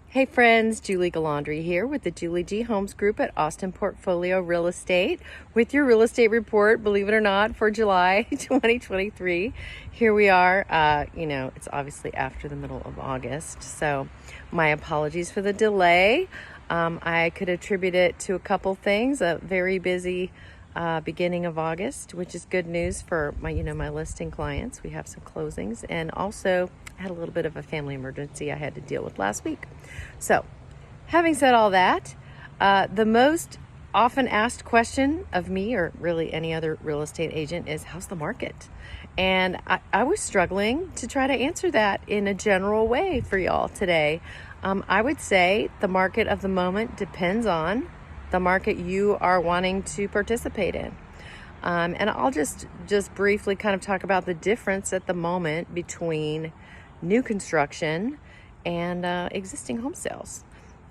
Hey friends, Julie Gualandri here with the Julie G Homes Group at Austin Portfolio Real Estate with your real estate report, believe it or not, for July 2023. Here we are. It's obviously after the middle of August, so my apologies for the delay. I could attribute it to a couple things, a very busy beginning of August, which is good news for my listing clients. We have some closings, and also I had a little bit of a family emergency I had to deal with last week. So, having said all that, the most often asked question of me, or really any other real estate agent, is how's the market? And I was struggling to try to answer that in a general way for y'all today. I would say the market of the moment depends on the market you are wanting to participate in. And I'll just briefly kind of talk about the difference at the moment between new construction and existing home sales.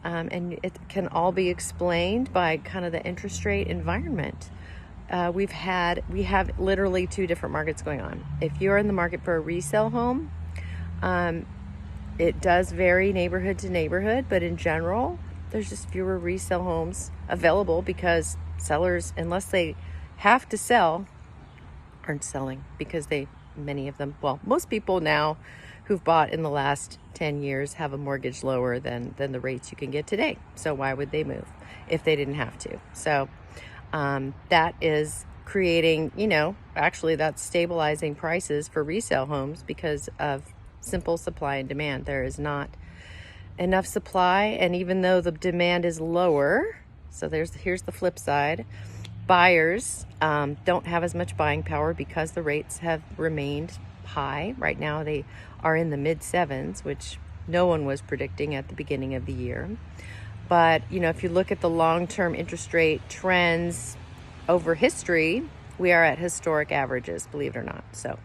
And it can all be explained by kind of the interest rate environment. We have literally two different markets going on. If you're in the market for a resale home, it does vary neighborhood to neighborhood, but in general, there's just fewer resale homes available because sellers, unless they have to sell, aren't selling because many of them, most people now who've bought in the last 10 years have a mortgage lower than the rates you can get today. So why would they move if they didn't have to? So that is creating, actually that's stabilizing prices for resale homes because of simple supply and demand. There is not enough supply, and even though the demand is lower, so here's the flip side, buyers don't have as much buying power because the rates have remained high. Right now they are in the mid sevens, which no one was predicting at the beginning of the year. But if you look at the long-term interest rate trends over history, we are at historic averages, believe it or not. So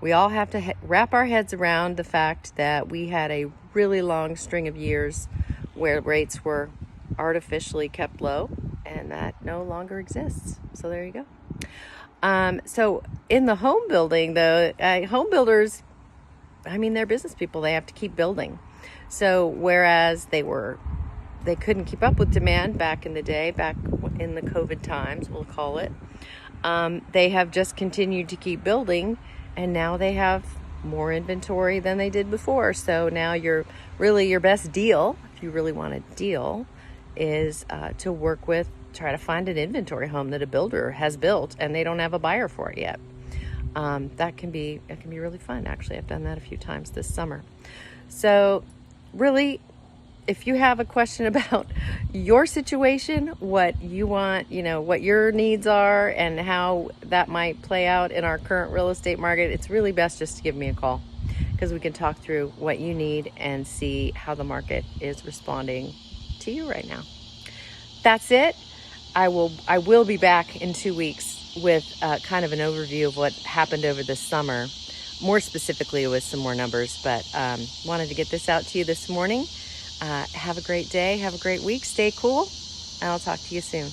we all have to wrap our heads around the fact that we had a really long string of years where rates were artificially kept low, and that no longer exists. So there you go. So in the home building, though, home builders, they're business people. They have to keep building. So whereas they couldn't keep up with demand back in the day, back in the COVID times, we'll call it, they have just continued to keep building, and now they have more inventory than they did before. So now your best deal, if you really want a deal, is to try to find an inventory home that a builder has built and they don't have a buyer for it yet. That can be really fun. Actually, I've done that a few times this summer. So really, if you have a question about your situation, what you want, what your needs are and how that might play out in our current real estate market, it's really best just to give me a call, because we can talk through what you need and see how the market is responding to you right now. That's it. I will be back in 2 weeks with kind of an overview of what happened over the summer, more specifically with some more numbers, but wanted to get this out to you this morning. Have a great day. Have a great week. Stay cool, and I'll talk to you soon.